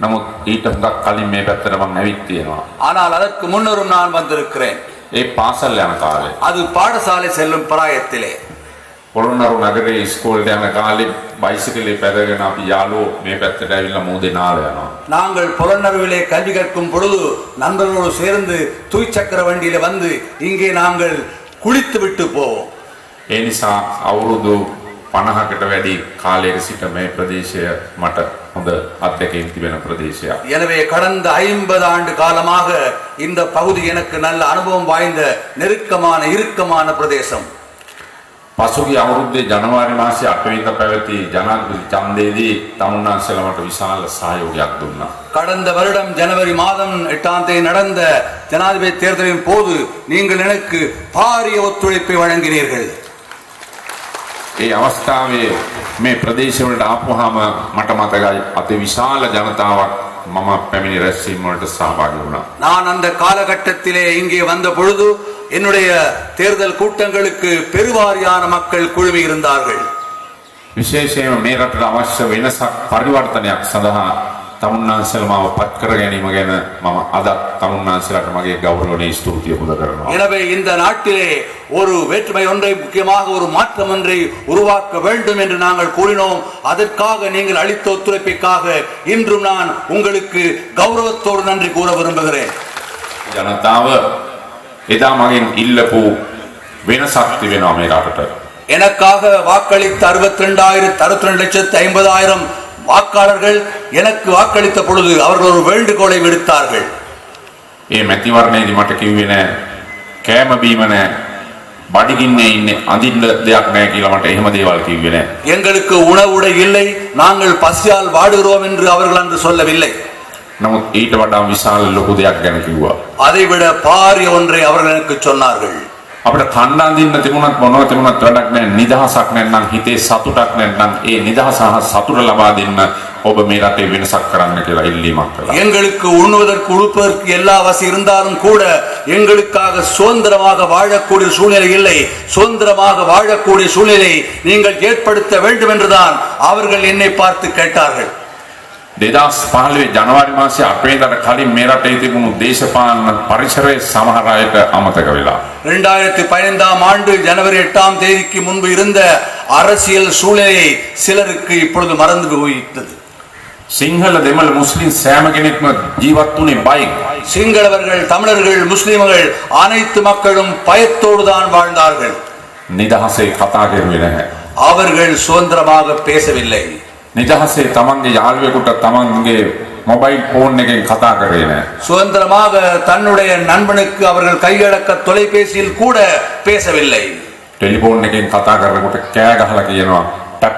නමුත් ඊට හුඟක් කලින් මේ පැත්තට මම ඇවිත් තියෙනවා. ஆனால் அதற்கு முன்னரும் நான் வந்திருக்கிறேன். ඒ පාසල් යන කාලේ. அது பாடசாலை செல்லும் பிராயத்திலே. පොළොන්නරු නගරේ ඉස්කෝලේට යන කාලේ බයිසිකලේ පැදගෙන අපි යාළුවෝ මේ පැත්තට ඇවිල්ලා මූදේ නාල යනවා. நாங்கள் புலனறுவிலே கல்வி கற்கும் பொழுது நண்பர்களோடு சேர்ந்து துய்சக்கர வண்டியில வந்து இங்கே நாங்கள் குளித்து விட்டு போவோம். ඒ නිසා අවුරුදු 50කට වැඩි කාලයක සිට මේ ප්‍රදේශය මට හොඳ අත්දැකීම් තිබෙන ප්‍රදේශයක්. எனவே கடந்த 50 ஆண்டு காலமாக இந்த பகுதி எனக்கு நல்ல அனுபவம் வாய்ந்த நெருக்கமான இறுக்கமான பிரதேசம். පසුගිය අවුරුද්දේ ජනවාරි මාසයේ 8 වෙනිදා පැවති ජනාධිපති ඡන්දයේදී තමුන්නාන්සේලා මට විශාල සහයෝගයක් දුන්නා. கடந்த வருடம் ஜனவரி மாதம் 8ஆம் தேதி நடந்த ஜனாதிபதி தேர்தலின் போது நீங்கள் எனக்கு பாரிய ஒத்துழைப்பை வழங்கினீர்கள். ඒ අවස්ථාවේ මේ ප්‍රදේශවලට ආපුවාම මට මතකයි අති විශාල ජනතාවක් මම පැමිණි රැස්වීම වලට සහභාගී වුණා. நான் அந்த காலகட்டத்திலே இங்கே வந்த பொழுது என்னுடைய தேர்தல் கூட்டங்களுக்கு பெருவாரியான மக்கள் குழுமி இருந்தார்கள். විශේෂයෙන්ම මේ රටට අවශ්‍ය වෙනසක් පරිවර්තනයක් සඳහා තමුන්නාන්සේලා මාව පත් කර ගැනීම ගැන මම අද තමුන්නාන්සේලාට මගේ ගෞරවණීය ස්තුතිය පුද කරනවා. எனவே இந்த நாட்டிலே ஒரு வேற்றுமை ஒன்றை முக்கியமாக ஒரு மாற்றம் ஒன்றை உருவாக்க வேண்டும் என்று நாங்கள் கூறினோம். அதற்காக நீங்கள் அளித்த ஒத்துழைப்பிற்காக இன்றும் நான் உங்களுக்கு கௌரவத்தோடு நன்றி கூற விரும்புகிறேன். ජනතාව එදා මගෙන් ඉල්ලපු වෙනසක් තිබෙනවා මේ රටට. எனக்காக வாக்களித்த 62,50,000 வாக்காளர்கள் எனக்கு வாக்களித்த பொழுது அவர்கள் ஒரு வேண்டுகோளை விடுத்தார்கள். ඒ මැතිවරණයේදී මට කිව්වේ නෑ කෑම බීම නෑ බඩගින්නේ ඉන්නේ අඳින්න දෙයක් නෑ කියලා මට එහෙම දේවල් කිව්වේ නෑ. எங்களுக்கு உணவு உடை இல்லை, நாங்கள் பசியால் வாடுகிறோம் என்று அவர்கள் அன்று சொல்லவில்லை. නමුත් ඊට වඩා විශාල ලොකු දෙයක් ගැන කිව්වා. அதைவிட பாரிய ஒன்றை அவர்கள் எனக்கு சொன்னார்கள். අපිට කන්න අඳින්න තිබුණත් මොනව තිබුණත් වැඩක් නෑ නිදහසක් නැත්නම් හිතේ සතුටක් නැත්නම් ඒ නිදහස හා සතුට ලබා දෙන්න ඔබ මේ රටේ වෙනසක් කරන්න කියලා ඉල්ලීමක් කළා. எங்களுக்கு உண்ணுவதற்கு உடுப்பதற்கு எல்லா வசதி இருந்தாலும் கூட எங்களுக்காக சுதந்திரமாக வாழக்கூடிய சூழ்நிலை இல்லை. சுதந்திரமாக வாழக்கூடிய சூழ்நிலை நீங்கள் ஏற்படுத்த வேண்டும் என்றுதான் அவர்கள் என்னை பார்த்து கேட்டார்கள். 2015 ජනවාරි මාසයේ 8 වෙනිදාට කලින් මේ රටේ තිබුණු දේශපාලන පරිසරයේ සමහර අයට අමතක වෙලා. 2015ஆம் ஆண்டு ஜனவரி 8ஆம் தேதிக்கு முன்பு இருந்த அரசியல் சூழ்நிலையை சிலருக்கு இப்பொழுது மறந்து போய்விட்டது. සිංහල දෙමළ මුස්ලිම් සෑම කෙනෙක්ම ජීවත් වුණේ බයෙන්. சிங்களவர்கள், தமிழர்கள், முஸ்லிம்கள் அனைத்து மக்களும் பயத்தோடு தான் வாழ்ந்தார்கள். නිදහසේ කතා කරුවේ නැහැ. அவர்கள் சுதந்திரமாக பேசவில்லை. නිදහසේ තමන්ගේ යාළුවෙකුට තමන්ගේ මොබයිල් ෆෝන් එකෙන් කතා කරේ නැහැ. சுதந்திரமாக தன்னுடைய நண்பனுக்கு அவர்கள் கையடக்க தொலைபேசியில் கூட பேசவில்லை. ටෙලිෆෝන් එකෙන් කතා කරනකොට කෑ ගහලා කියනවා ටැප්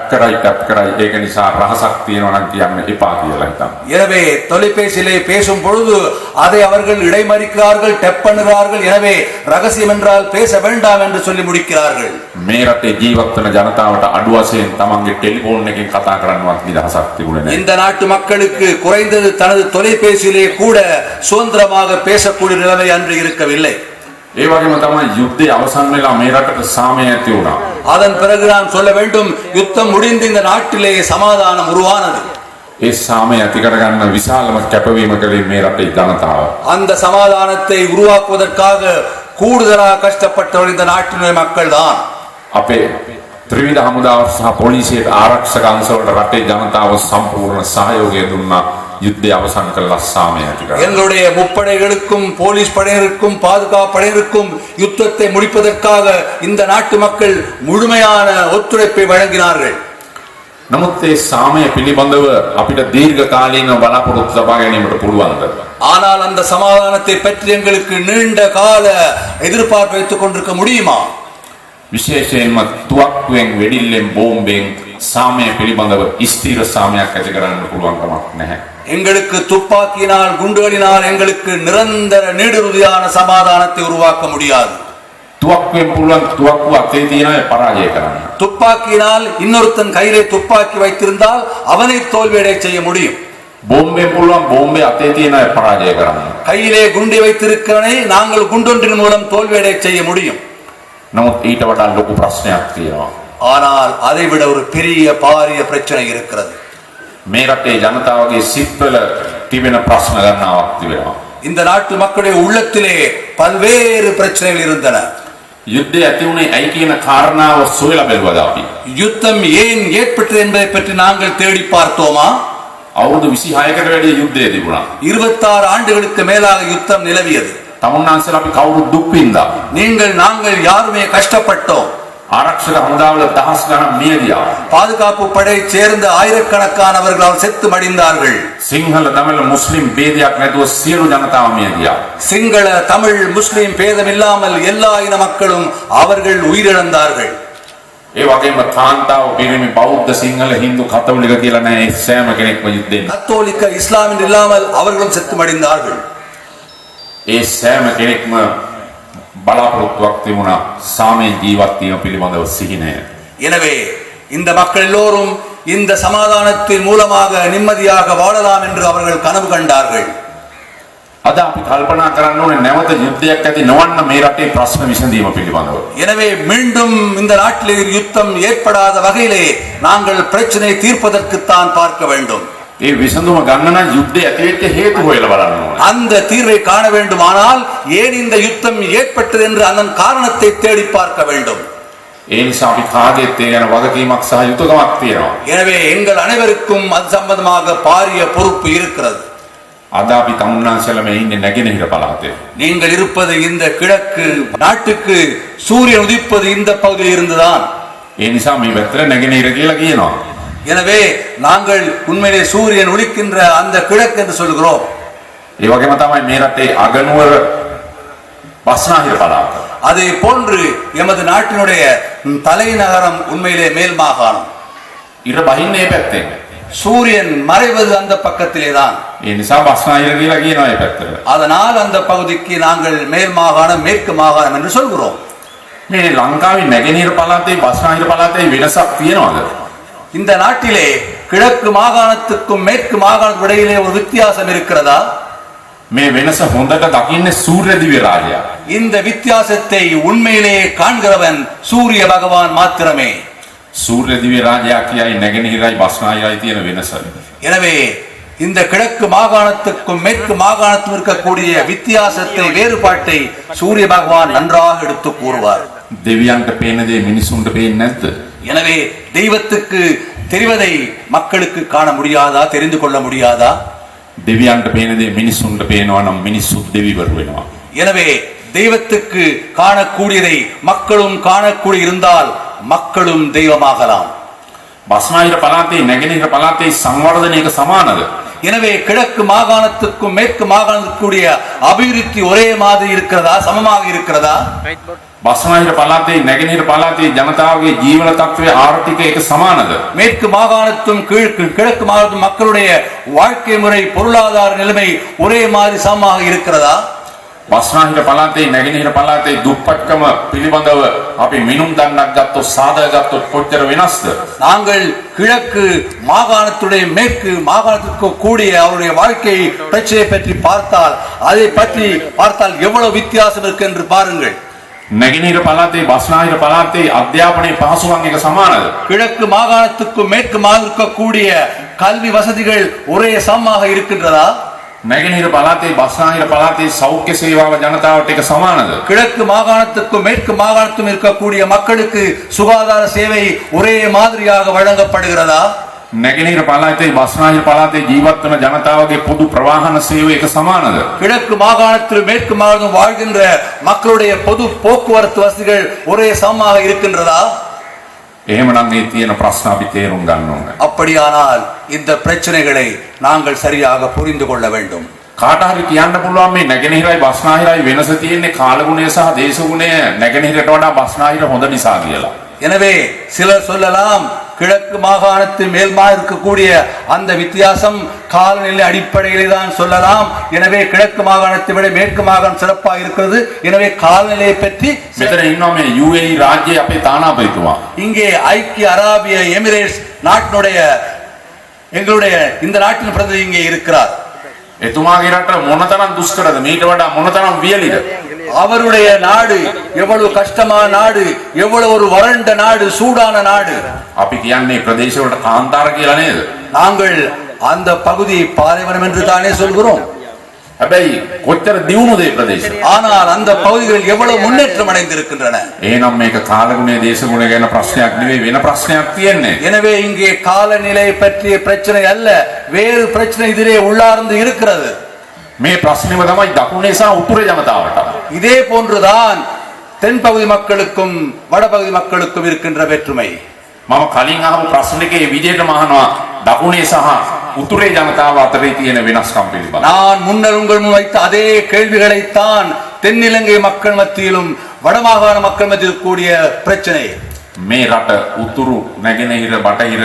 කරයි ඒක නිසා රහසක් තියෙනවා නම් කියන්න එපා කියලා හිතන්න. எனவே தொலைபேசியிலே பேசும் பொழுது அதை அவர்கள் இடைமறிக்கிறார்கள், டெப் பண்ணுகிறார்கள். எனவே ரகசியம் என்றால் பேச வேண்டாம் என்று சொல்லி முடிக்கிறார்கள். මේ රටේ ජීවත් වෙන ජනතාවට අඩු වශයෙන් තමන්ගේ ටෙලිෆෝන් එකෙන් කතා කරන්නවත් නිදහසක් තිබුණේ නැහැ. இந்த நாட்டு மக்களுக்கு குறைந்தது தனது தொலைபேசியிலே கூட சுதந்திரமாக பேசக்கூடிய நிலைமை அன்று இருக்கவில்லை. ඒ වගේම තමයි යුද්ධය අවසන් වෙලා මේ රටට සාමය ඇති වුණා. அதன் பிறகு நான் சொல்ல வேண்டும், யுத்தம் முடிந்து இந்த நாட்டிலே சமாதானம் உருவானது. ඒ සාමය ඇති කරගන්න විශාලම කැපවීම කළේ මේ රටේ ජනතාව. அந்த சமாதானத்தை உருவாக்குவதற்காக கூடுதலாக கஷ்டப்பட்டவர்கள் இந்த நாட்டினுடைய மக்கள் தான். අපේ ත්‍රිවිධ හමුදාව සහ පොලිසියට ආරක්ෂක අංශවලට රටේ ජනතාව සම්පූර්ණ සහයෝගය දුන්නා. யுத்தத்தை அவசான் கல்லா சாமி எங்களுடைய முப்படைகளுக்கும் போலீஸ் படையினருக்கும் பாதுகாப்பு படையினருக்கும் யுத்தத்தை முடிப்பதற்காக இந்த நாட்டு மக்கள் முழுமையான ஒத்துழைப்பை வழங்கினார்கள். නමුත් ඒ සාමය පිළිබඳව අපිට දීර්ඝ කාලීනව බලාපොරොත්තු ලබා ගැනීමට පුළුවන්ද? ஆனால் அந்த சமாதானத்தை பற்றி எங்களுக்கு நீண்ட கால எதிர்பார்ப்பு வைத்துக் கொண்டிருக்க முடியுமா? විශේෂයෙන්ම තුවක්කුවෙන් වෙඩිල්ලෙන් බෝම්බෙන් සාමය පිළිබඳව ස්ථීර සාමයක් ඇති කරන්න පුළුවන් කමක් නැහැ. எங்களுக்கு துப்பாக்கியினால் குண்டுகளினால் எங்களுக்கு நிரந்தர நீடுறுதியான சமாதானத்தை உருவாக்க முடியாது. තුවක්කුවෙන් පුළුවන් තුවක්කුව අතේ තියන අය පරාජය කරන්න. துப்பாக்கியினால் இன்னொருத்தன் கையிலே துப்பாக்கி வைத்திருந்தால் அவனை தோல்வியடைய செய்ய முடியும். බෝම්බෙන් පුළුවන් බෝම්බේ අතේ තියන අය පරාජය කරන්න. கையிலே குண்டை வைத்திருக்கிறவனை நாங்கள் குண்டொன்றின் மூலம் தோல்வியடைய செய்ய முடியும். නමුත් ඊට වඩා ලොකු ප්‍රශ්නයක් තියෙනවා. ஆனால் அதை விட ஒரு பெரிய பாரிய பிரச்சனை இருக்கிறது. මේ රටේ ජනතාවගේ සිත්වල තිබෙන ප්‍රශ්න ගණනාවක් තිබෙනවා. இந்த நாட்டு மக்களுடைய உள்ளத்திலே பல்வேறு பிரச்சனைகள் இருந்தன. යුද්ධය ඇති වුණේ ඇයි කියන කාරණාව සොයලා බැලුවද අපි? யுத்தம் ஏன் ஏற்பட்டது என்பதை பற்றி நாங்கள் தேடி பார்த்தோமா? අවුරුදු 26කට වැඩි යුද්ධය තිබුණා. 26 ஆண்டுகளுக்கு மேலாக யுத்தம் நிலவியது. තමුන්නාන්සලා අපි කවුරුත් දුක් විඳා. நாங்கள் யாருமே கஷ்டப்பட்டோம். ආරක්ෂක හමුදාවල දහස් ගණන් මිය ගියා. பாதுகாப்பு படையைச் சேர்ந்த ஆயிரக்கணக்கானவர்கள் செத்து மடிந்தார்கள். සිංහල දමිළ මුස්ලිම් ભેදයක් නැතුව සියලු ජනතාව මිය ගියා. சிங்கள தமிழ் முஸ்லிம் பேதமில்லாமல் எல்லா இன மக்களும் அவர்கள் உயிரிழந்தார்கள். ඒ වගේම කාන්තාව පිරිමි බෞද්ධ සිංහල හින්දු කතෝලික කියලා නැහැ සෑම කෙනෙක්ම යුද්ධෙන්. கத்தோலிக்க இஸ்லாம் என்று இல்லாமல் அவர்களும் செத்து மடிந்தார்கள். ඒ සෑම කෙනෙක්ම බලාපොරොත්තුවක් තිබුණා සාමයෙන් ජීවත් වීම පිළිබඳව සිහිනය. எனவே இந்த மக்கள் எல்லோரும் இந்த சமாதானத்தின் மூலமாக நிம்மதியாக வாழலாம் என்று அவர்கள் கனவு கண்டார்கள். අද අපි කල්පනා කරන්න ඕනේ නැවත යුද්ධයක් ඇති නොවන්න මේ රටේ ප්‍රශ්න විසඳීම පිළිබඳව. எனவே மீண்டும் இந்த நாட்டிலே யுத்தம் ஏற்படாத வகையிலே நாங்கள் பிரச்சனை தீர்ப்பதற்குத்தான் பார்க்க வேண்டும். ඒ විසඳුම ගන්න නම් යුද්ධය ඇති වෙච්ච හේතු හොයලා බලන්න ඕනේ. அந்த தீர்வை காண வேண்டுமானால் ஏன் இந்த யுத்தம் ஏற்பட்டது என்று அதன் காரணத்தை தேடி பார்க்க வேண்டும். ඒ නිසා අපි කාගෙත් ඒ ගැන වගකීමක් සහ යුතුයකමක් තියෙනවා. எனவே எங்கள் அனைவருக்கும் அது சம்பந்தமாக பாரிய பொறுப்பு இருக்கிறது. අද අපි තමුන්නාන්සලා මේ ඉන්නේ නැගෙනහිර පළාතේ. நீங்கள் இருப்பது இந்த கிழக்கு நாட்டுக்கு சூரியன் உதிப்பது இந்த பகுதியில் இருந்துதான். ඒ නිසා මේ පැත්තට නැගෙනහිර කියලා කියනවා. எனவே நாங்கள் உண்மையிலே சூரியன் உதிக்கின்ற அந்த கிழக்கு என்று சொல்கிறோம். ඒ වගේම තමයි මේ රටේ අගනුවර බස්නාහිර පළාත. அதே போன்று எமது நாட்டினுடைய தலைநகரம் உண்மையிலே மேல் மாகாணம். ඉර බහින්නේ මේ පැත්තෙන්. சூரியன் மறைவது அந்த பக்கத்திலே தான். ඒ නිසා බස්නාහිර කියලා කියනවා මේ පැත්තට. அதனால் அந்த பகுதிக்கு நாங்கள் மேல் மாகாணம் மேற்கு மாகாணம் என்று சொல்கிறோம். මේ ලංකාවේ නැගෙනහිර පළාතේ බස්නාහිර පළාතේ වෙනසක් තියෙනවද? இந்த நாட்டிலே கிழக்கு மாகாணத்துக்கும் மேற்கு மாகாணத்துக்கும் இடையிலே ஒரு வித்தியாசம் இருக்கிறதா? මේ වෙනස හොඳට දකින්නේ සූර්ය දිව්‍ය රාජයා. இந்த வித்தியாசத்தை உண்மையிலேயே காண்கிறவன் சூரிய பகவான் மாத்திரமே. සූර්ය දිව්‍ය රාජයා කියයි නැගෙනහිරයි බස්නාහිරයි තියෙන වෙනස. எனவே இந்த கிழக்கு மாகாணத்துக்கும் மேற்கு மாகாணத்துக்கும் இருக்கக்கூடிய வித்தியாசத்தை வேறுபாட்டை சூரிய பகவான் நன்றாக எடுத்து கூறுவார். දෙවියන්ට පේන දේ මිනිසුන්ට පේන්නේ නැද්ද? எனவே தெய்வத்துக்கு தெரிவதை மக்களுக்கு காண முடியாதா, தெரிந்து கொள்ள முடியாதா? දෙවියන්ට පේන දේ මිනිසුන්ට පේනවා නම් මිනිස්සු දෙවිවරු වෙනවා. எனவே தெய்வத்துக்கு காணக்கூடியதை மக்களும் காணக்கூடிய இருந்தால் மக்களும் தெய்வமாகலாம். බස්නාහිර පළාතේ නැගෙනහිර පළාතේ සංවර්ධනයක සමානද? எனவே கிழக்கு மாகாணத்துக்கும் மேற்கு மாகாணத்துக்குரிய அபிவிருத்தி ஒரே மாதிரி இருக்கிறதா, சமமாக இருக்கிறதா? බස්නාහිර පළාතේ නැගෙනහිර පළාතේ ජනතාවගේ ජීවන තත්ත්වය ආර්ථික එක සමානද? மேற்கு மாகாணத்தும் கிழக்கு மாகாணத்தும் மக்களுடைய வாழ்க்கை முறை பொருளாதார நிலைமை ஒரே மாதிரி சமமாக இருக்கிறதா? බස්නාහිර පළාතේ නැගෙනහිර පළාතේ දුප්පත්කම පිළිබඳව අපි මිනුම් දණ්ඩක් ගත්තොත් සාධක ගත්තොත් කොච්චර වෙනස්ද? நாங்கள் கிழக்கு மாகாணத்துடைய மேற்கு மாகாணத்துக்கு கூடிய அவருடைய வாழ்க்கை பிரச்சனையை பற்றி பார்த்தால் அதை பற்றி பார்த்தால் எவ்வளவு வித்தியாசம் இருக்கு என்று பாருங்கள். නැගෙනහිර පළාතේ බස්නාහිර පළාතේ අධ්‍යාපනයේ පහසුකම් එක සමානද? கிழக்கு மாகாணத்துக்கும் மேற்கு மாகாணத்துக்கு கூடிய கல்வி வசதிகள் ஒரே சமமாக இருக்கின்றதா? නැගෙනහිර පළාතේ බස්නාහිර පළාතේ සෞඛ්‍ය සේවාව ජනතාවට එක සමානද? கிழக்கு மாகாணத்துக்கும் மேற்கு மாகாணத்துக்கும் இருக்கக்கூடிய மக்களுக்கு சுகாதார சேவை ஒரே மாதிரியாக வழங்கப்படுகிறதா? නැගෙනහිර පළාතේ බස්නාහිර පළාතේ ජීවත් වන ජනතාවගේ පොදු ප්‍රවාහන සේවය එක සමානද? கிழக்கு மாகாணத்தில் மேற்கு மாகாணம் வாழ்கின்ற மக்களுடைய பொது போக்குவரத்து வசதிகள் ஒரே சமமாக இருக்கின்றதா? එහෙමනම් මේ තියෙන ප්‍රශ්න අපි තේරුම් ගන්න ඕනේ. அப்படியானால் இந்த பிரச்சனைகளை நாங்கள் சரியாக புரிந்து கொள்ள வேண்டும். කාට හරි කියන්න පුළුවන් මේ නැගෙනහිරයි බස්නාහිරයි වෙනස තියෙන්නේ කාලගුණය සහ දේශගුණය නැගෙනහිරට වඩා බස්නාහිර හොඳ නිසා කියලා. எனவே சிலர் சொல்லலாம் கிழக்கு மாகாணத்தில் மேல்மா இருக்கக்கூடிய அந்த வித்தியாசம் காலநிலை அடிப்படையிலே தான் சொல்லலாம். எனவே கிழக்கு மாகாணத்தை விட மேற்கு மாகாணம் சிறப்பாக இருக்கிறது. எனவே காலநிலையை பற்றி මෙතන ඉන්නවා මේ UAE රාජ්‍යයේ අපේ තානාපතිතුමා. இங்கே ஐக்கிய அரேபிய எமிரேட்ஸ் நாட்டினுடைய எங்களுடைய இந்த நாட்டின் பிரதிநிதி இங்கே இருக்கிறார். එතුමාගේ රට මොනතරම් දුෂ්කරද මේට වඩා මොනතරම් වියලිද? அவருடைய நாடு எவ்வளவு கஷ்டமான நாடு, எவ்வளவு ஒரு வறண்ட நாடு, சூடான நாடு. අපි කියන්නේ ප්‍රදේශ වලට කාන්තාර කියලා නේද? நாங்கள் அந்த பகுதி பாலைவனம் என்று தானே சொல்கிறோம். හැබැයි කොච්චර දියුණුද ඒ ප්‍රදේශ? ஆனால் அந்த பகுதிகள் எவ்வளவு முன்னேற்றம் அடைந்திருக்கின்றன. එහෙනම් මේක කාලගුණයේ දේශගුණය ගැන ප්‍රශ්නයක් නෙවෙයි වෙන ප්‍රශ්නයක් තියෙන්නේ. எனவே இங்கே காலநிலை பற்றிய பிரச்சனை அல்ல, வேறு பிரச்சனை இதிலே உள்ளார்ந்து இருக்கிறது. මේ ප්‍රශ්නේම තමයි දකුණේ සහ උතුරේ ජනතාවට. இதே போன்றுதான் தென்பகுதி மக்களுக்கும் வடபகுதி மக்களுக்கும் இருக்கின்ற வேற்றுமை. මම කලින් අහපු ප්‍රශ්නෙකේ විදිහටම අහනවා දකුණේ සහ උතුරේ ජනතාව අතරේ තියෙන වෙනස්කම් පිළිබඳව. நான் முன்னர் உங்கள் முன் வைத்த அதே கேள்விகளைத்தான் தென்னிலங்கை மக்கள் மத்தியிலும் வடமாகாண மக்கள் மத்தியில் கூடிய பிரச்சனை. මේ රට උතුරු නැගෙනහිර බටහිර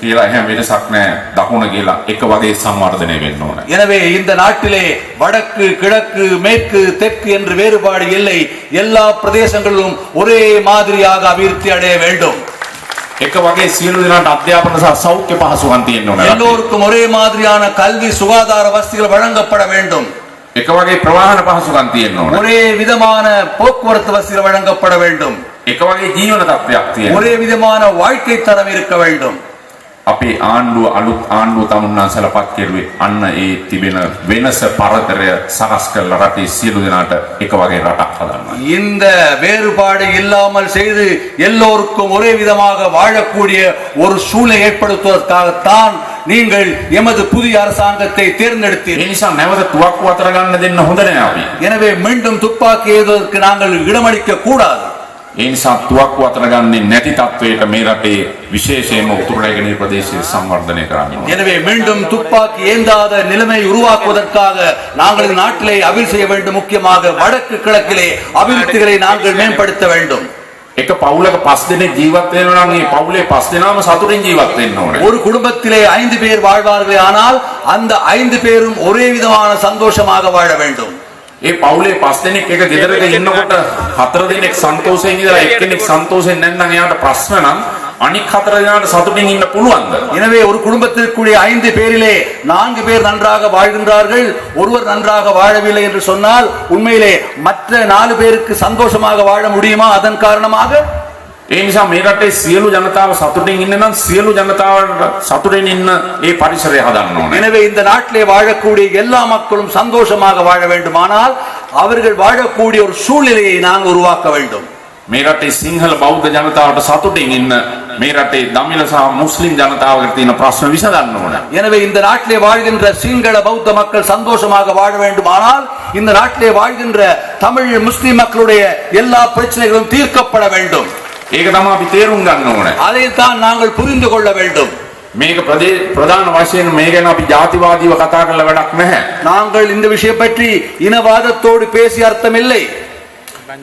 කියලා එහෙම වෙනසක් නැහැ. දකුණ කියලා එක වගේ සංවර්ධනය වෙන්න ඕන. எனவே இந்த நாட்டிலே வடக்கு கிழக்கு மேற்கு தெற்கு என்று வேறுபாடு இல்லை. எல்லா பிரதேசங்களிலும் ஒரே மாதிரியாக அபிவிருத்தி அடைய வேண்டும். එක වගේ සියලු දෙනාට අධ්‍යාපන සහ සෞඛ්‍ය පහසුකම් තියෙන්න ඕන. எல்லோருக்கும் ஒரே மாதிரியான கல்வி சுகாதார வசதிகள் வழங்கப்பட வேண்டும். එක වගේ ප්‍රවාහන පහසුකම් තියෙන්න ඕන. ஒரே விதமான போக்குவரத்து வசதிகள் வழங்கப்பட வேண்டும். එක වගේ ජීවන තත්ත්වයක් තියෙන්න. ஒரே விதமான வாழ்க்கை தரம் இருக்க வேண்டும். අපේ ආණ්ඩුව අලුත් ආණ්ඩුව තමුන්නාන්සලපත් කෙරුවේ අන්න ඒ තිබෙන වෙනස පරතරය සකස් කරලා රටේ සියලු දෙනාට එක වගේ රටක් හදන්න. இந்த வேறுபாடு இல்லாமல் செய்து எல்லோருக்கும் ஒரே விதமாக வாழக்கூடிய ஒரு சூழ்நிலை ஏற்படுத்துவதற்காகத்தான் நீங்கள் எமது புதிய அரசாங்கத்தை தேர்ந்தெடுத்தீர்கள். ඒ නිසා නැවත තුවක්කු අතර ගන්න දෙන්න හොඳ නෑ අපි. எனவே மீண்டும் துப்பாக்கி ஏதுவதற்கு நாங்கள் இடமளிக்க கூடாது. ඒ නිසා තුවක්කු අතර ගන්නේ නැති තත්වයට මේ රටේ විශේෂයෙන්ම උතුරු නැගෙනහිර ප්‍රදේශයේ සංවර්ධනය කරන්න ඕනේ. எனவே மீண்டும் துப்பாக்கி ஏந்தாத நிலைமை உருவாக்குவதற்காக நாங்கள் இந்த நாட்டிலே அபிவிருத்தி செய்ய வேண்டும். முக்கியமாக வடக்கு கிழக்கிலே அபிவிருத்திகளை நாங்கள் மேம்படுத்த வேண்டும். එක පවුලක 5 දෙනෙක් ජීවත් වෙනවා නම් මේ පවුලේ 5 දෙනාම සතුටින් ජීවත් වෙන්න ඕනේ. ஒரு குடும்பத்திலே 5 பேர் வாழ்வார்கள், ஆனால் அந்த 5 பேரும் ஒரே விதமான சந்தோஷமாக வாழ வேண்டும். ඒ පවුලේ 5 දෙනෙක් එක ගෙදරක ඉන්නකොට 4 දෙනෙක් සන්තෝෂයෙන් ඉඳලා එක්කෙනෙක් සන්තෝෂයෙන් නැත්නම් එයාට ප්‍රශ්න නම් අනික් 4 දෙනාට සතුටින් ඉන්න පුළුවන්ද? எனவே ஒரு குடும்பத்திற்குரிய 5 பேரிலே 4 பேர் நன்றாக வாழ்கின்றார்கள், ஒருவர் நன்றாக வாழவில்லை என்று சொன்னால் உண்மையிலே மற்ற 4 பேருக்கு சந்தோஷமாக வாழ முடியுமா? அதன் காரணமாக ඒ නිසා මේ රටේ සියලු ජනතාව සතුටින් ඉන්න නම් සියලු ජනතාවට සතුටින් ඉන්න ඒ පරිසරය හදන්න ඕනේ. எனவே இந்த நாட்டிலே வாழக்கூடிய எல்லா மக்களும் சந்தோஷமாக வாழ வேண்டுமானால் அவர்கள் வாழக்கூடிய ஒரு சூழ்நிலையை நாங்கள் உருவாக்க வேண்டும். මේ රටේ සිංහල බෞද්ධ ජනතාවට සතුටින් ඉන්න මේ රටේ දමිළ සහ මුස්ලිම් ජනතාවකට තියෙන ප්‍රශ්න විසඳන්න ඕනේ. எனவே இந்த நாட்டிலே வாழ்கின்ற சிங்கள பௌத்த மக்கள் சந்தோஷமாக வாழ வேண்டுமானால் இந்த நாட்டிலே வாழ்கின்ற தமிழ் முஸ்லிம் மக்களுடைய எல்லா பிரச்சனைகளும் தீர்க்கப்பட வேண்டும். ඒක තමයි අපි තේරුම් ගන්න ඕනේ. அதைத்தான் நாங்கள் புரிந்து கொள்ள வேண்டும். මේක ප්‍රධාන වශයෙන් මේ ගැන අපි ජාතිවාදීව කතා කරලා වැඩක් නැහැ. நாங்கள் இந்த விஷயம் பற்றி இனவாதத்தோடு பேசி அர்த்தம் இல்லை.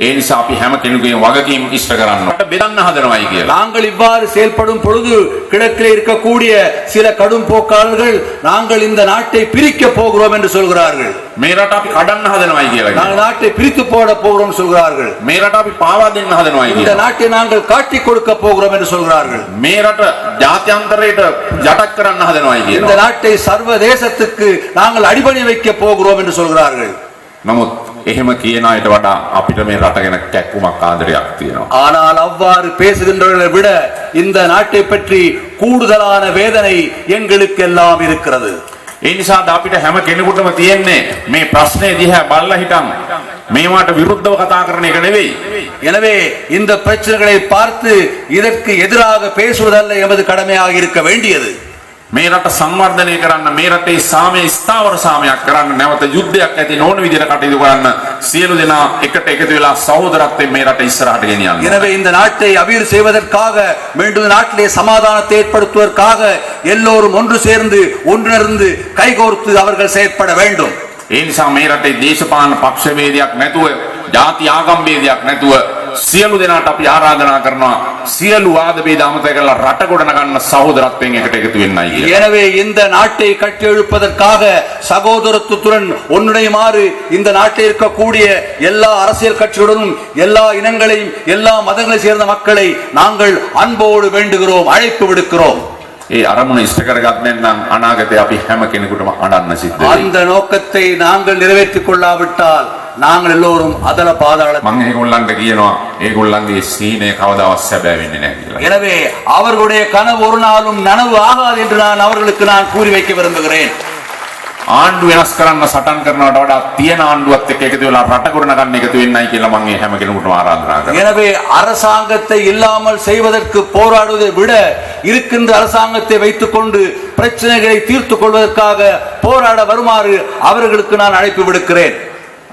ඒ නිසා අපි හැම කෙනෙකුගේම වගකීම් ඉෂ්ට කරන්න ඕනේ. බෙදන්න හදනවායි කියලා. நாங்கள் இவ்வாறு செயல்படும் பொழுது கிழக்கிலே இருக்கக்கூடிய சில கடும் போக்காளர்கள் நாங்கள் இந்த நாட்டை பிரிக்க போகிறோம் என்று சொல்கிறார்கள். මේ රට අපි කඩන්න හදනවායි කියලා. நாங்கள் நாட்டை பிரித்து போட போகிறோம் சொல்கிறார்கள். මේ රට අපි පාවා දෙන්න හදනවායි இந்த කියලා. நாட்டை நாங்கள் காட்டி கொடுக்க போகிறோம் என்று சொல்கிறார்கள். මේ රට ජාත්‍යන්තරයට යටත් කරන්න හදනවායි இந்த කියලා. நாட்டை சர்வதேசத்துக்கு நாங்கள் அடிபணி வைக்க போகிறோம் என்று சொல்கிறார்கள். නමුත් එහෙම කියන අයට වඩා අපිට මේ රට ගැන කැක්කුමක් ආදරයක් තියෙනවා. ஆனால் அவ்வாறு பேசுகின்றவர்களை விட இந்த நாட்டை பற்றி கூடுதலான வேதனை எங்களுக்கு எல்லாம் இருக்கிறது. ඒ නිසා අපිට හැම කෙනෙකුටම තියෙන්නේ මේ ප්‍රශ්නේ දිහා බලලා හිටන් මේවට විරුද්ධව කතා කරන එක නෙවෙයි. எனவே இந்த பிரச்சனைகளை பார்த்து இதற்கு எதிராக பேசுவதல்ல எமது கடமையாக இருக்க வேண்டியது. මේ රට සංවර්ධනය කරන්න, මේ රටේ සාමය ස්ථාවර සාමයක් කරන්න, නැවත යුද්ධයක් ඇති නොවන විදිහට කටයුතු කරන්න සියලු දෙනා එකට එකතු වෙලා සහෝදරත්වයෙන් මේ රට ඉස්සරහට ගෙනියන්න. எனவே இந்த நாட்டை அபிவிருத்தி செய்வதற்காக, மீண்டும் நாட்டிலே சமாதானத்தை ஏற்படுத்துவதற்காக எல்லோரும் ஒன்று சேர்ந்து ஒன்றிணைந்து கைகோர்த்து அவர்கள் செயற்பட வேண்டும். ඒ නිසා මේ රටේ දේශපාලන පක්ෂ වේදයක් නැතුව, ಜಾති ආගම් වේදයක් නැතුව සියලු දෙනාට අපි ආරාධනා කරනවා සියලු වාද ભેද අමතක කරලා රට ගොඩනගන්න සහෝදරත්වයෙන් එකට එකතු වෙන්නයි කියලා. எனவே இந்த நாட்டை கட்டியெழுப்பதற்காக சகோதரத்துடன் ஒன்றிணையுமாறு இந்த நாட்டில் இருக்கக்கூடிய எல்லா அரசியல் கட்சிகளுடனும் எல்லா இனங்களையும் எல்லா மதங்களைச் சேர்ந்த மக்களை நாங்கள் அன்போடு வேண்டுகிறோம், அழைப்பு விடுக்கிறோம். ඒ අරමුණ ඉෂ්ට කරගත්තේ නම් අනාගතේ අපි හැම කෙනෙකුටම අඬන්න සිද්ධ වෙයි. அந்த நோக்கத்தை நாங்கள் நிறைவேற்றிக் கொள்ளாவிட்டால் நாங்கள் எல்லோரும் அதல பாதாள මම ඒගොල්ලන්ට කියනවා ඒගොල්ලන්ගේ සීනය කවදාවත් සැබෑ වෙන්නේ නැහැ කියලා. කියලා. எனவே அவர்களுடைய கனவு ஒரு நாளும் நனவு ஆகாது என்று நான் அவர்களுக்கு கூறி வைக்க விரும்புகிறேன். ආණ්ඩු වෙනස් කරන්න සටන් කරනවට වඩා තියෙන ආණ්ඩුවත් එක්ක එකතු වෙලා රට ගොඩනගන්න එකතු වෙන්නයි කියලා මම මේ හැම කෙනෙකුටම ආරාධනා කරනවා. எனவே அரசாங்கத்தை இல்லாமல் செய்வதற்கு போராடுவதை விட இருக்கின்ற அரசாங்கத்தை வைத்துக் கொண்டு பிரச்சனைகளை தீர்த்துக் கொள்வதற்காக போராட வருமாறு அவர்களுக்கு நான் அழைப்பு விடுக்கிறேன்.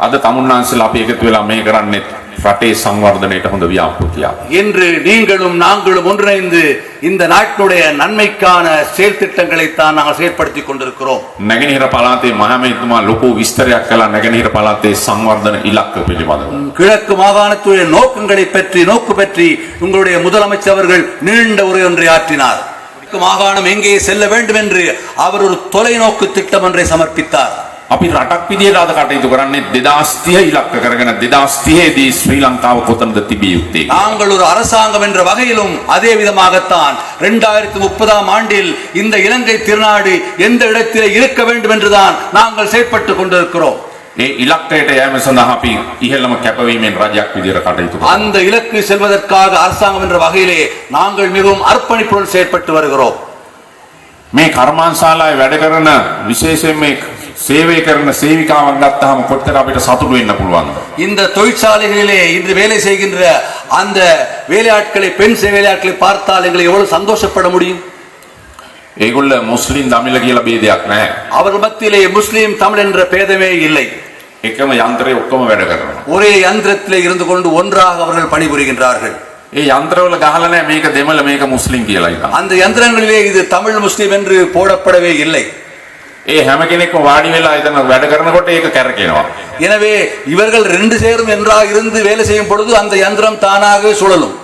අද තමුන්නාන්සලා අපි එකතු වෙලා මේ කරන්නේ රටේ සංවර්ධනයට හොඳ ව්‍යාපෘතියක්. என்று நீங்களும் நாங்களும் ஒன்றிணைந்து இந்த நாட்டினுடைய நன்மைக்கான செயல் திட்டங்களை தான் நாங்கள் செயற்படுத்திக் கொண்டிருக்கிறோம். නැගෙනහිර පළාතේ මහමෙතුමා ලොකු විස්තරයක් කළා නැගෙනහිර පළාතේ සංවර්ධන ඉලක්ක පිළිබඳව. கிழக்கு மாகாணத்துடைய நோக்கங்களை பற்றி உங்களுடைய முதலமைச்சர் அவர்கள் நீண்ட உரை ஒன்றை ஆற்றினார். கிழக்கு மாகாணம் எங்கே செல்ல வேண்டும் என்று அவர் ஒரு தொலைநோக்கு திட்டம் ஒன்றை சமர்ப்பித்தார். අපි රටක් විදියට අද කටයුතු කරන්නේ 2030 ඉලක්ක කරගෙන 2030 දී ශ්‍රී ලංකාව කොතනද තිබිය යුත්තේ? நாங்கள் ஒரு அரசாங்கம் என்ற வகையிலும் அதே விதமாகத்தான் 2030 ஆண்டில் இந்த இலங்கை திருநாடு எந்த இடத்திலே இருக்க வேண்டும் என்றுதான் நாங்கள் செயற்பட்டுக் கொண்டிருக்கிறோம். ඒ ඉලක්කයට යෑම සඳහා අපි ඉහළම කැපවීමෙන් රජයක් විදියට කටයුතු කරනවා. அந்த இலக்கு செல்வதற்காக அரசாங்கம் என்ற வகையிலே நாங்கள் மிகவும் அர்ப்பணிப்புடன் செயற்பட்டு வருகிறோம். මේ කර්මාන්තශාලාවේ වැඩ කරන විශේෂයෙන් මේ சேவை කරන සේවිකාවන් ගත්තාම කොච්චර අපිට සතුටු වෙන්න පුළුවන්ද? இந்த தொழிற்சாலைகளிலே இன்று வேலை செய்கின்ற அந்த வேலையாட்களை பெண் வேலையாட்களை பார்த்தால் எங்களை எவ்வளவு சந்தோஷப்பட முடியும்? ඒගොල්ල මුස්ලිම් දමිළ කියලා ભેදයක් නැහැ. அவர்கள் மத்தியிலே முஸ்லிம் தமிழ் என்ற பேதமே இல்லை. එකම යන්ත්‍රයේ ඔක්කොම වැඩ කරනවා. ஒரே யந்திரத்திலே இருந்து கொண்டு ஒன்றாக அவர்கள் பணிபுரிகின்றார்கள். ඒ යන්ත්‍රවල ගහලා නැහැ මේක දෙමළ මේක මුස්ලිම් කියලා ඉතින්. அந்த யந்திரங்களிலே இது தமிழ் முஸ்லிம் என்று போடப்படவே இல்லை. ඒ හැම කෙනෙක්ම වාඩි වෙලා එතන වැඩ කරනකොට ඒක කැරකෙනවා. எனவே இவர்கள் ரெண்டு சேரும் என்றாக இருந்து வேலை செய்யும் பொழுது அந்த யந்திரம் தானாகவே சுழலும்.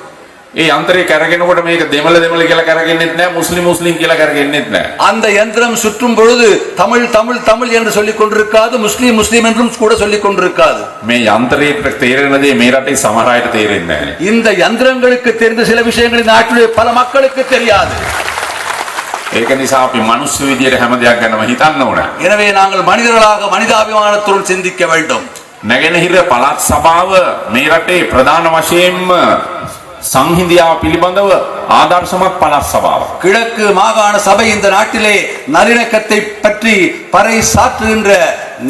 ඒ යන්ත්‍රේ කැරගෙනකොට මේක දෙමළ කියලා කැරගෙන්නෙත් නැහැ මුස්ලිම් කියලා කැරගෙන්නෙත් නැහැ. அந்த யந்திரம் சுற்றும் பொழுது தமிழ் என்று சொல்லிக் கொண்டிருக்காது, முஸ்லிம் என்றும் கூட சொல்லிக் கொண்டிருக்காது. මේ යන්ත්‍රයට තේරෙන දේ මේ රටේ සමහර අයට තේරෙන්නේ නැහැ. இந்த யந்திரங்களுக்கு தெரிந்த சில விஷயங்கள் இந்த நாட்டிலே பல மக்களுக்கு தெரியாது. ඒක නිසා අපි මනුස්ස විදියට හැම දෙයක් ගැනම හිතන්න ඕන. எனவே நாங்கள் மனிதர்களாக மனிதாபிமானத்துடன் சிந்திக்க வேண்டும். නැගෙනහිර පළාත් සභාව මේ රටේ ප්‍රධාන වශයෙන්ම සංහිඳියාව පිළිබඳව ආදර්ශමත් පළාත් සභාවක්. கிழக்கு மாகாண சபை இந்த நாட்டிலே நல்லிணக்கத்தை பற்றி பறை சாற்றுகின்ற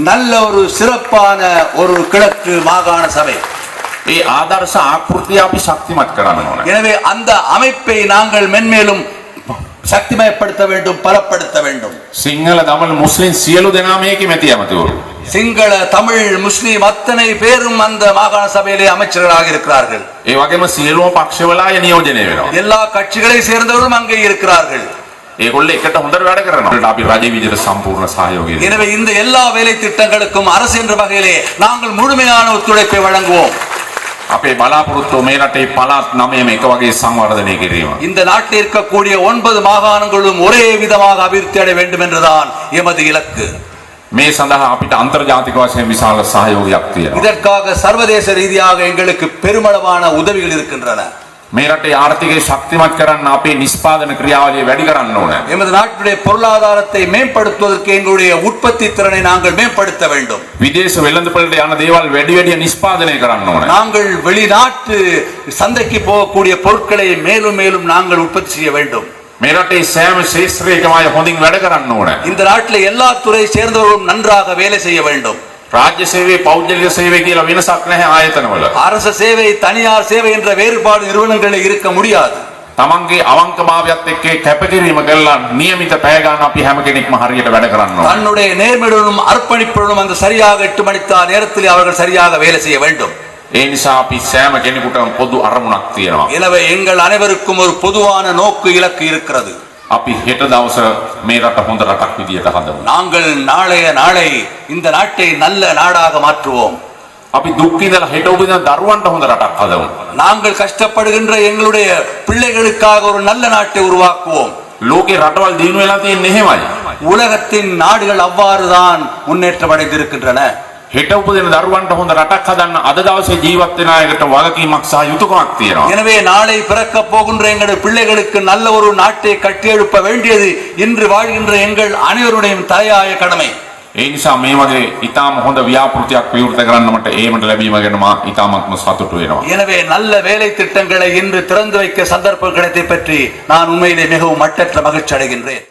நல்ல ஒரு சிறப்பான ஒரு கிழக்கு மாகாண சபை. ඒ ආදර්ශ ආකෘතිය අපි ශක්තිමත් කරන්න ඕන. எனவே அந்த அமைப்பை நாங்கள் மென்மேலும் சக்திமயப்படுத்த வேண்டும், பலப்படுத்த வேண்டும். සිංහල දමළ මුස්ලිම් සියලු දෙනා මේකේ මැති ඇමතිවරු. சிங்கள தமிழ் முஸ்லிம் அத்தனை பேரும் அந்த மாகாண சபையிலே அமைச்சர்களாக இருக்கிறார்கள். ඒ වගේම සියලුම පක්ෂවල අය නියෝජනය වෙනවා. எல்லா கட்சிகளை சேர்ந்தவர்களும் அங்கே இருக்கிறார்கள். ඒගොල්ලෝ එකට හොඳට වැඩ කරනවා. අපි රජයේ විදිහට සම්පූර්ණ සහයෝගය දෙනවා. எனவே இந்த எல்லா வேலை திட்டங்களுக்கும் அரசு என்ற வகையிலே நாங்கள் முழுமையான ஒத்துழைப்பை வழங்குவோம். අපේ බලාපොරොත්තුව මේ රටේ පළාත් 9ම එක වගේ සංවර්ධනය කිරීම. இந்த நாட்டில் இருக்கக்கூடிய 9 மாகாணங்களும் ஒரே விதமாக அபிவிருத்தி அடைய வேண்டும் என்றுதான் எமது இலக்கு. මේ සඳහා අපිට අන්තර්ජාතික වශයෙන් විශාල සහයෝගයක් තියෙනවා. இதற்காக சர்வதேச ரீதியாக எங்களுக்கு பெருமளவான உதவிகள் இருக்கின்றன. මේ රටේ ආර්ථිකය ශක්තිමත් කරන්න අපේ නිෂ්පාදන ක්‍රියාවලිය වැඩි කරන්න ඕන. எமது நாட்டுடைய பொருளாதாரத்தை மேம்படுத்துவதற்கு எங்களுடைய உற்பத்தி திறனை நாங்கள் மேம்படுத்த வேண்டும். විදේශ වෙළඳපොළට යන දේවල් වැඩි වැඩිය නිෂ්පාදනය කරන්න ඕන. நாங்கள் வெளிநாட்டு சந்தைக்கு போகக்கூடிய பொருட்களை மேலும் மேலும் நாங்கள் உற்பத்தி செய்ய வேண்டும். මේ රටේ සෑම ශේෂ්ත්‍රයකම අය හොඳින් වැඩ කරන්න ඕන. இந்த நாட்டில் எல்லா துறை சேர்ந்தவர்களும் நன்றாக வேலை செய்ய வேண்டும். රාජ්‍ය සේවයේ පෞද්ගලික සේවය කියලා වෙනසක් නැහැ ආයතනවල. அரச சேவை தனியார் சேவை என்ற வேறுபாடு நிறுவனங்களில் இருக்க முடியாது. තමන්ගේ අවංකභාවයත් එක්ක කැපකිරීම කළා નિયમિત පැය ගන්න අපි හැම කෙනෙක්ම හරියට වැඩ කරන්න ඕන. தன்னுடைய நேர்மையுடனும் அர்ப்பணிப்புடனும் அந்த சரியாக 8 மணித்தா நேரத்தில் அவர்கள் சரியாக வேலை செய்ய வேண்டும். ඒ නිසා අපි සෑම කෙනෙකුටම පොදු අරමුණක් තියෙනවා. எனவே எங்கள் அனைவருக்கும் ஒரு பொதுவான நோக்கு இலக்கு இருக்கிறது. අපි හෙට දවස මේ රට හොඳ රටක් විදියට හදමු. நாங்கள் நாளை இந்த நாட்டை நல்ல நாடாக மாற்றுவோம். අපි දුක් විඳලා හෙට උපදින දරුවන්ට හොඳ රටක් හදමු. நாங்கள் கஷ்டப்படுகின்ற எங்களுடைய பிள்ளைகளுக்காக ஒரு நல்ல நாட்டை உருவாக்குவோம். ලෝකේ රටවල් දිනු වෙලා තියෙන්නේ එහෙමයි. உலகத்தின் நாடுகள் அவ்வாறுதான் முன்னேற்றம் அடைந்திருக்கின்றன. හෙට උපදින දරුවන්ට හොඳ රටක් හදන්න අද දවසේ ජීවත් වෙන අයකට වගකීමක් සහ යුතුයකමක් තියෙනවා. எனவே நாளை பிறக்க போகின்ற எங்களுடைய பிள்ளைகளுக்கு நல்ல ஒரு நாட்டை கட்டியெழுப்ப வேண்டியது இன்று வாழ்கின்ற எங்கள் அனைவருடைய தலையாய கடமை. ඒ නිසා මේ වගේ ඊටාම හොඳ ව්‍යාපෘතියක් විවෘත කරන්න මට ඒමට ලැබීම ගැන මා ඊටාමත්ම සතුටු වෙනවා. எனவே நல்ல வேலை திட்டங்களை இன்று திறந்து வைக்க சந்தர்ப்பம் கிடைத்ததை பற்றி நான் உண்மையிலே மிகவும் மட்டற்ற மகிழ்ச்சி அடைகின்றேன்.